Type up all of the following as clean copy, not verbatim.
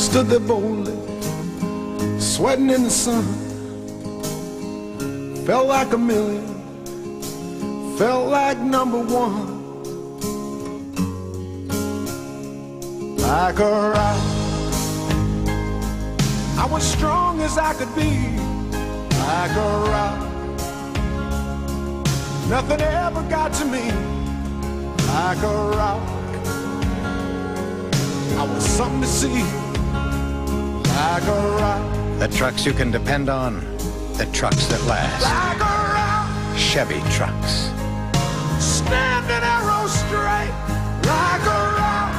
stood there boldly, sweating in the sun. Felt like a million, felt like number one. Like a rock, I was strong as I could be. Like a rock, nothing ever got to me. Like a rock, I was something to see. Like a rock, The trucks you can depend on, the trucks that last. like a rock, Chevy trucks. standing arrow straight. Like a rock,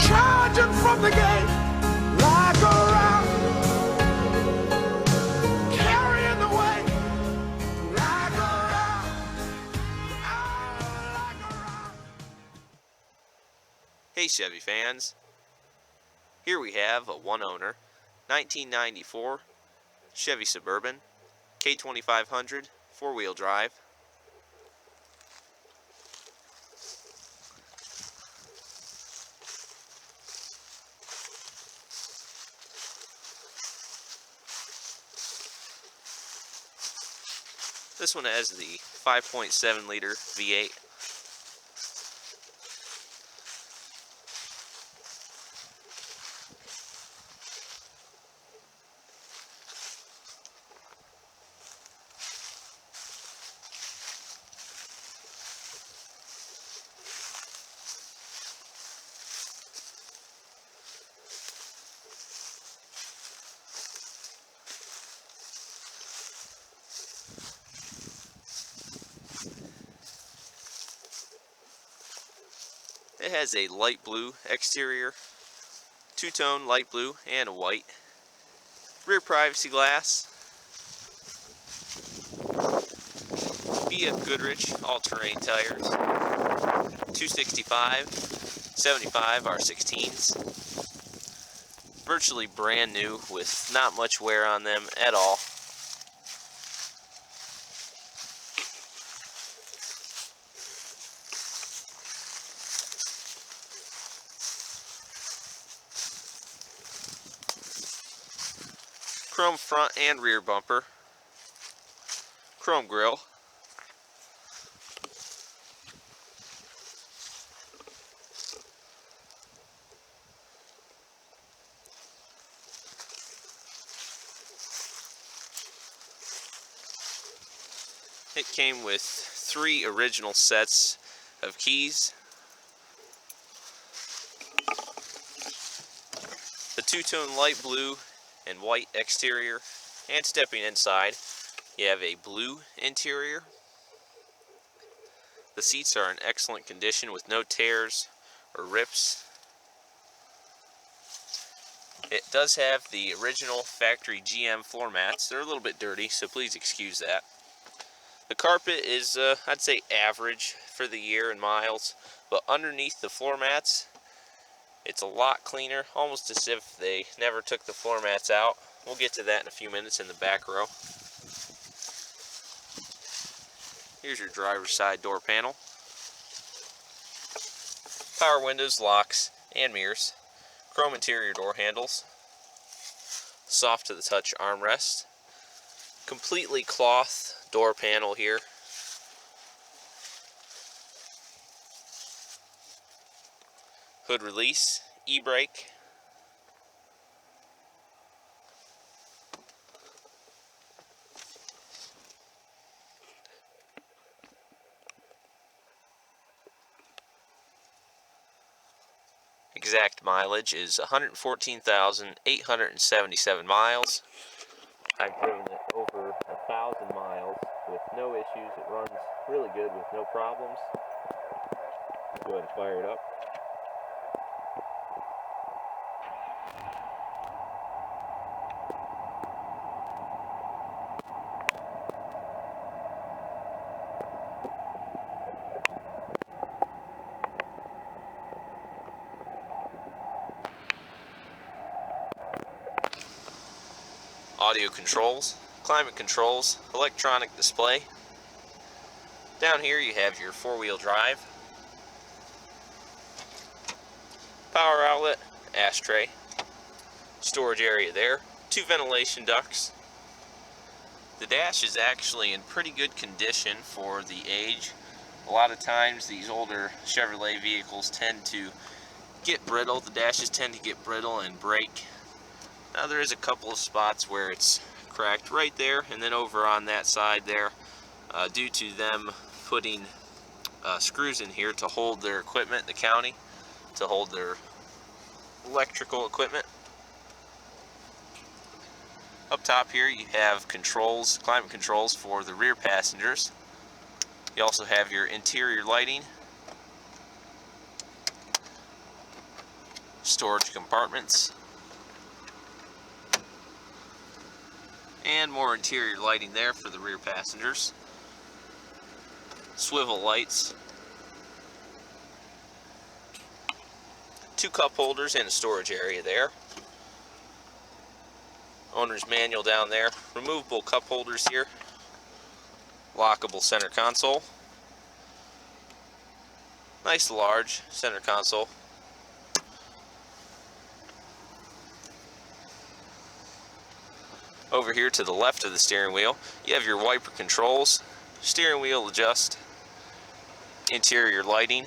charging from the gate. Like a rock, carrying the weight. Like a rock, oh, like a rock. Hey Chevy fans, here we have a one-owner 1994 Chevy Suburban K2500 4-wheel drive. This one has the 5.7 liter V8. It has a light blue exterior, two-tone light blue and a white. Rear privacy glass. BF Goodrich all-terrain tires. 265, 75 R16s. Virtually brand new with not much wear on them at all. Chrome front and rear bumper, chrome grille, it came with 3 original sets of keys, the two-tone light blue and white exterior, and stepping inside you have a blue interior. The seats are in excellent condition with no tears or rips. It does have the original factory GM floor mats. They're a little bit dirty, so please excuse that. The carpet is I'd say average for the year in miles, but underneath the floor mats it's a lot cleaner, almost as if they never took the floor mats out. We'll get to that in a few minutes in the back row. Here's your driver's side door panel. Power windows, locks, and mirrors. Chrome interior door handles. Soft to the touch armrest. Completely cloth door panel here. Hood release, e-brake. Exact mileage is 114,877 miles. I've driven it over 1,000 miles with no issues. It runs really good with no problems. Go ahead and fire it up. Audio controls, climate controls, electronic display. Down here you have your 4-wheel drive, power outlet, ashtray, storage area there, 2 ventilation ducts. The dash is actually in pretty good condition for the age. A lot of times these older Chevrolet vehicles tend to get brittle. The dashes tend to get brittle and break. Now there is a couple of spots where it's cracked right there, and then over on that side there, due to them putting screws in here to hold their equipment, the county, to hold their electrical equipment. Up top here you have controls, climate controls for the rear passengers. You also have your interior lighting, storage compartments, and more interior lighting there for the rear passengers. Swivel lights, 2 cup holders and a storage area there. Owner's manual down there. Removable cup holders here. Lockable center console. Nice large center console. Over here to the left of the steering wheel, you have your wiper controls, steering wheel adjust, interior lighting,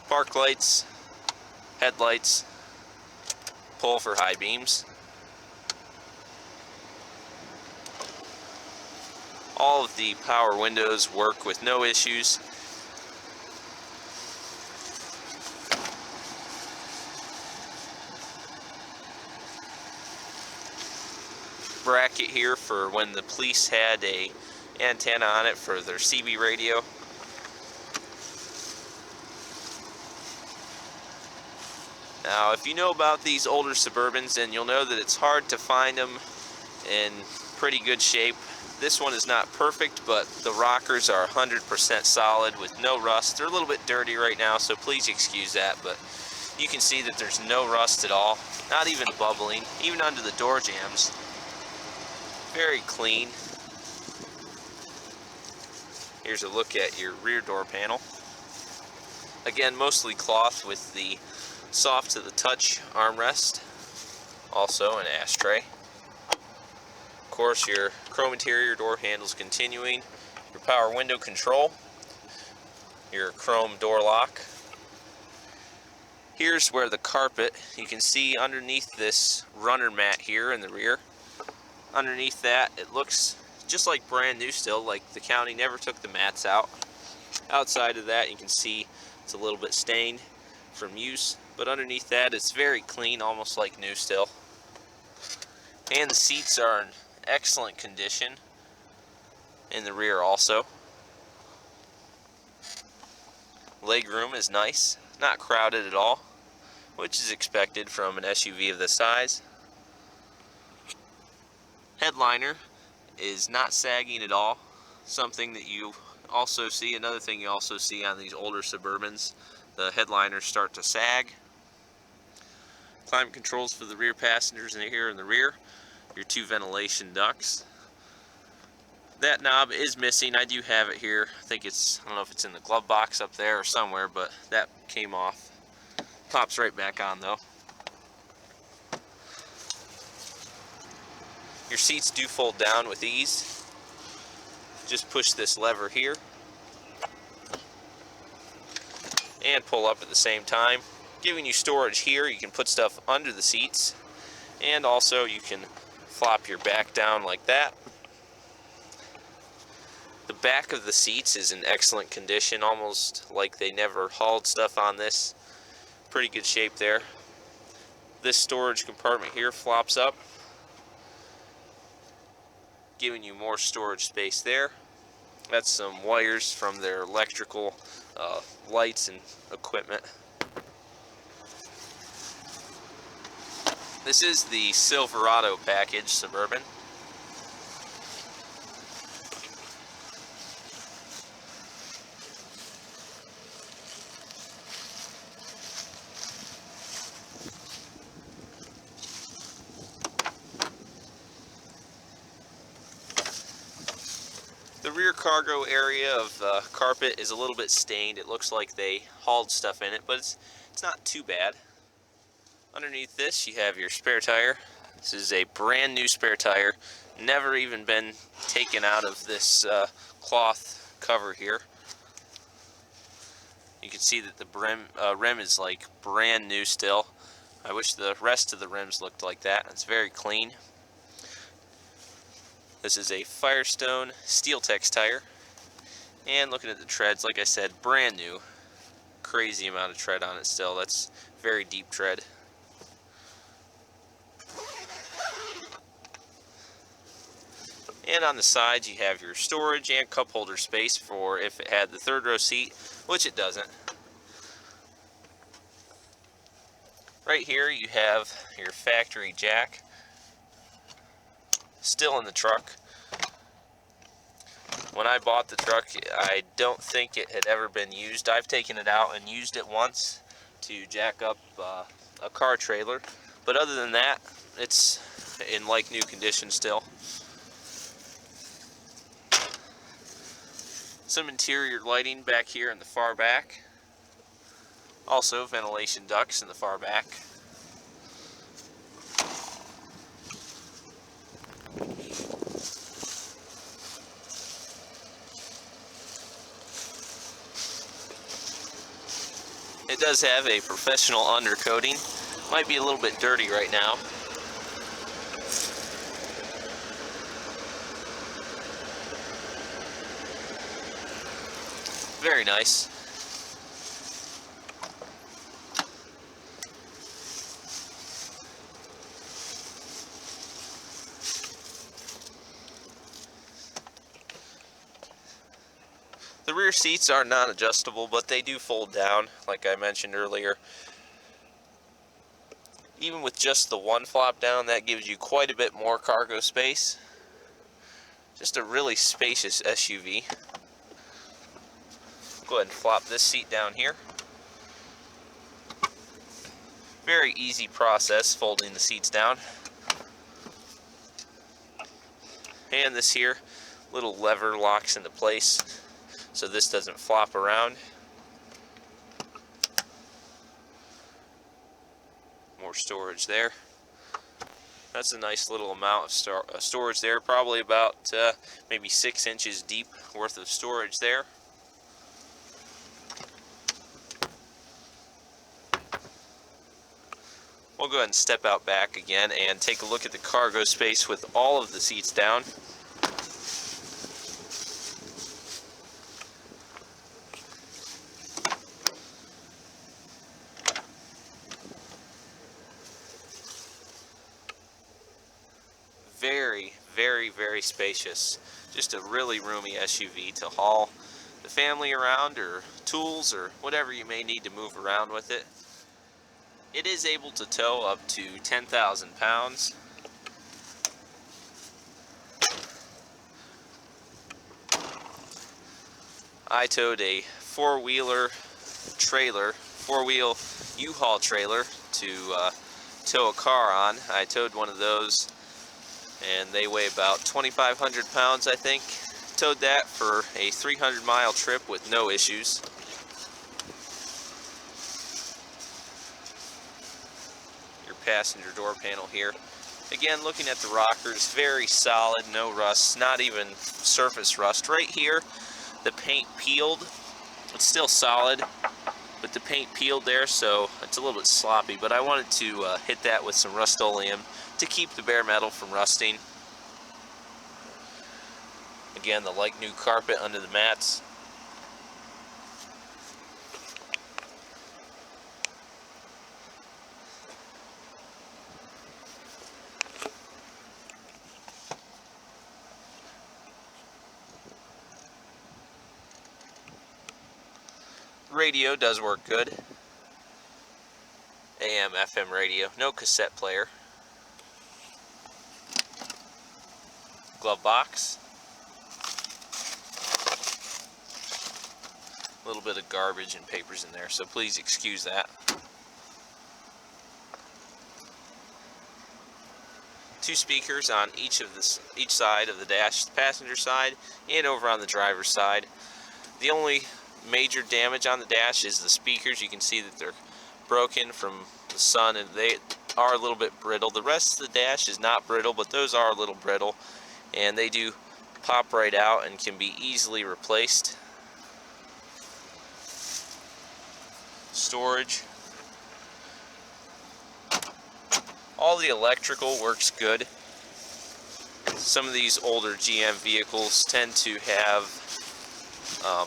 park lights, headlights, pull for high beams. All of the power windows work with no issues. Bracket here for when the police had a antenna on it for their CB radio. Now, if you know about these older Suburbans, then you'll know that it's hard to find them in pretty good shape. This one is not perfect, but the rockers are 100% solid with no rust. They're a little bit dirty right now, so please excuse that, but you can see that there's no rust at all, not even bubbling, even under the door jambs. Very clean. Here's a look at your rear door panel. Again, mostly cloth with the soft to the touch armrest, also an ashtray. Of course, your chrome interior door handles continuing, your power window control, your chrome door lock. Here's where the carpet, you can see underneath this runner mat here in the rear. Underneath that, it looks just like brand new still, like the county never took the mats out. Outside of that, you can see it's a little bit stained from use, but underneath that, it's very clean, almost like new still. And the seats are in excellent condition in the rear also. Leg room is nice, not crowded at all, which is expected from an SUV of this size. Headliner is not sagging at all, something that you also see, another thing you also see on these older Suburbans, the headliners start to sag. Climate controls for the rear passengers in here in the rear, your 2 ventilation ducts. That knob is missing. I do have it here. I think it's, I don't know if it's in the glove box up there or somewhere, but that came off. Pops right back on though. Your seats do fold down with ease. Just push this lever here and pull up at the same time, giving you storage here. You can put stuff under the seats, and also you can flop your back down like that. The back of the seats is in excellent condition, almost like they never hauled stuff on this. Pretty good shape there. This storage compartment here flops up, giving you more storage space there. That's some wires from their electrical lights and equipment. This is the Silverado package Suburban. The The rear cargo area of the carpet is a little bit stained. It looks like they hauled stuff in it, but it's not too bad. Underneath this, you have your spare tire. This is a brand new spare tire. Never even been taken out of this cloth cover here. You can see that the rim is like brand new still. I wish the rest of the rims looked like that. It's very clean. This is a Firestone Steel Tex tire. And looking at the treads, like I said, brand new. Crazy amount of tread on it still. That's very deep tread. And on the sides you have your storage and cup holder space for if it had the third row seat, which it doesn't. Right here you have your factory jack, still in the truck. When I bought the truck, I don't think it had ever been used. I've taken it out and used it once to jack up a car trailer, but other than that, it's in like new condition still. Some interior lighting back here in the far back. Also ventilation ducts in the far back. It does have a professional undercoating. Might be a little bit dirty right now. Very nice. The rear seats are non-adjustable, but they do fold down, like I mentioned earlier. Even with just the one flop down, that gives you quite a bit more cargo space. Just a really spacious SUV. Go ahead and flop this seat down here. Very easy process folding the seats down. And this here little lever locks into place so this doesn't flop around. More storage there. That's a nice little amount of storage there, probably about maybe 6 inches deep worth of storage there. We'll go ahead and step out back again and take a look at the cargo space with all of the seats down. Very, very, very spacious. Just a really roomy SUV to haul the family around, or tools, or whatever you may need to move around with it. It is able to tow up to 10,000 pounds. I towed a four-wheel U-Haul trailer to tow a car on. I towed one of those, and they weigh about 2,500 pounds, I think. Towed that for a 300-mile trip with no issues. Passenger door panel here. Again, looking at the rockers, very solid, no rust, not even surface rust. Right here, the paint peeled. It's still solid, but the paint peeled there, so it's a little bit sloppy, but I wanted to hit that with some Rust-Oleum to keep the bare metal from rusting. Again, the like new carpet under the mats. Radio does work good. AM, FM radio. No cassette player. Glove box. A little bit of garbage and papers in there, so please excuse that. 2 speakers on each side of the dash, the passenger side and over on the driver's side. The only major damage on the dash is the speakers. You can see that they're broken from the sun and they are a little bit brittle. The rest of the dash is not brittle, but those are a little brittle, and they do pop right out and can be easily replaced. Storage. All the electrical works good. Some of these older GM vehicles tend to have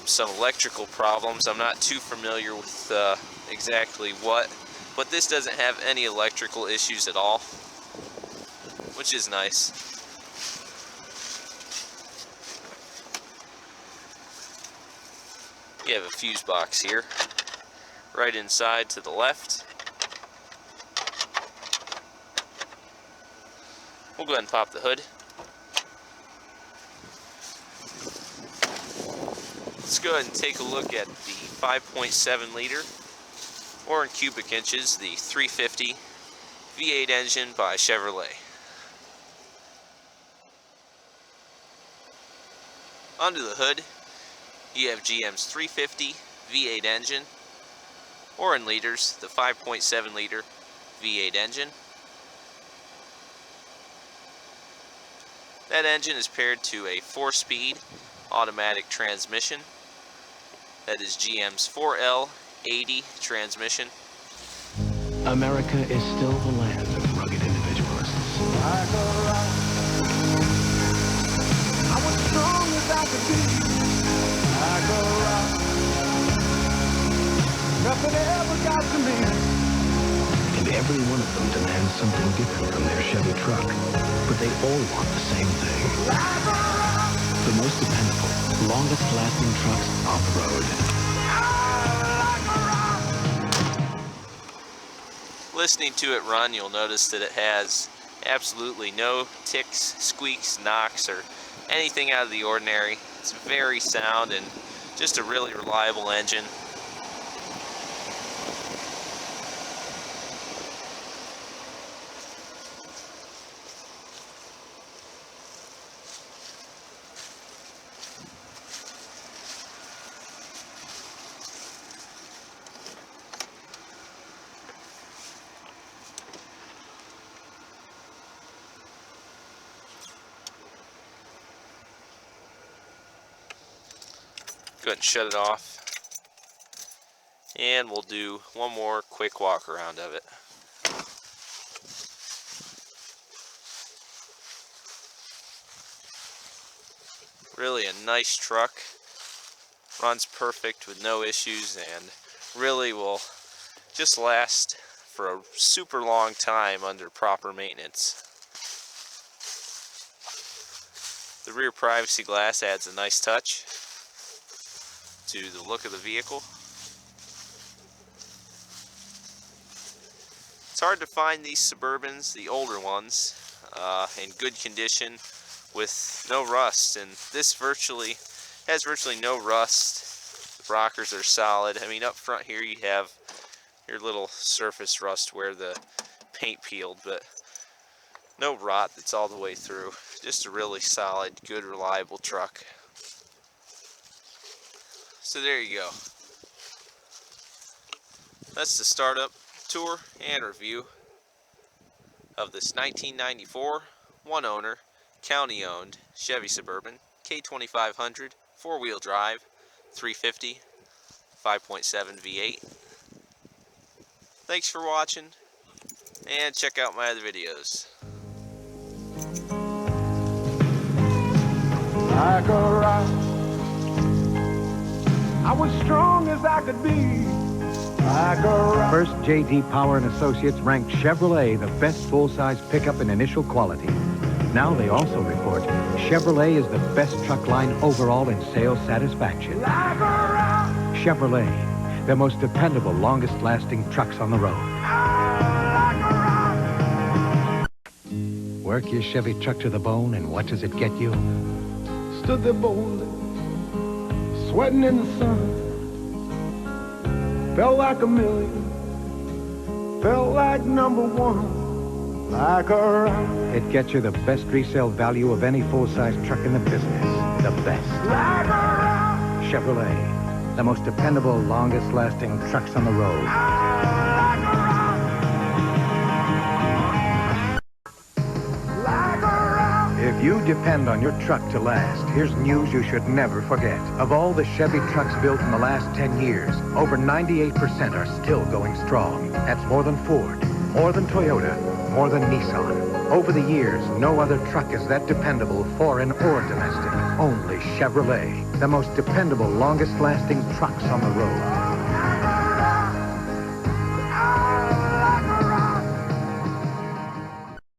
some electrical problems. I'm not too familiar with exactly what, but this doesn't have any electrical issues at all, which is nice. You have a fuse box here, right inside to the left. We'll go ahead and pop the hood. Let's go ahead and take a look at the 5.7 liter, or in cubic inches, the 350 V8 engine by Chevrolet. Under the hood, you have GM's 350 V8 engine, or in liters, the 5.7 liter V8 engine. That engine is paired to a 4-speed automatic transmission. That is GM's 4L80 transmission. America is still the land of rugged individualists. I was strong as I could be. I go rock. Nothing ever got to me. And every one of them demands something different from their Chevy truck. But they all want the same thing. The most dependable, longest-lasting trucks on the road. Listening to it run, you'll notice that it has absolutely no ticks, squeaks, knocks, or anything out of the ordinary. It's very sound and just a really reliable engine. Go ahead and shut it off, and we'll do one more quick walk around of it. Really a nice truck, runs perfect with no issues, and really will just last for a super long time under proper maintenance. The rear privacy glass adds a nice touch to the look of the vehicle. It's hard to find these Suburbans, the older ones, in good condition with no rust, and this has virtually no rust. The rockers are solid. I mean, up front here you have your little surface rust where the paint peeled, but no rot that's all the way through. Just a really solid, good, reliable truck. So there you go. That's the startup tour and review of this 1994 one-owner, county-owned Chevy Suburban K2500 4-wheel drive 350 5.7 V8. Thanks for watching, and check out my other videos. Like a rock, I was strong as I could be. Like a rock. First, J.D. Power & Associates ranked Chevrolet the best full-size pickup in initial quality. Now they also report Chevrolet is the best truck line overall in sales satisfaction. Like a rock. Chevrolet, the most dependable, longest-lasting trucks on the road. Like a rock. Work your Chevy truck to the bone, and what does it get you? Stood there boldly, sweating in the sun. Felt like a million, felt like number one. Like a rock. It gets you the best resale value of any full-size truck in the business. The best. Chevrolet, the most dependable, longest-lasting trucks on the road. If you depend on your truck to last, here's news you should never forget. Of all the Chevy trucks built in the last 10 years, over 98% are still going strong. That's more than Ford, more than Toyota, more than Nissan. Over the years, no other truck is that dependable, foreign or domestic. Only Chevrolet, the most dependable, longest-lasting trucks on the road.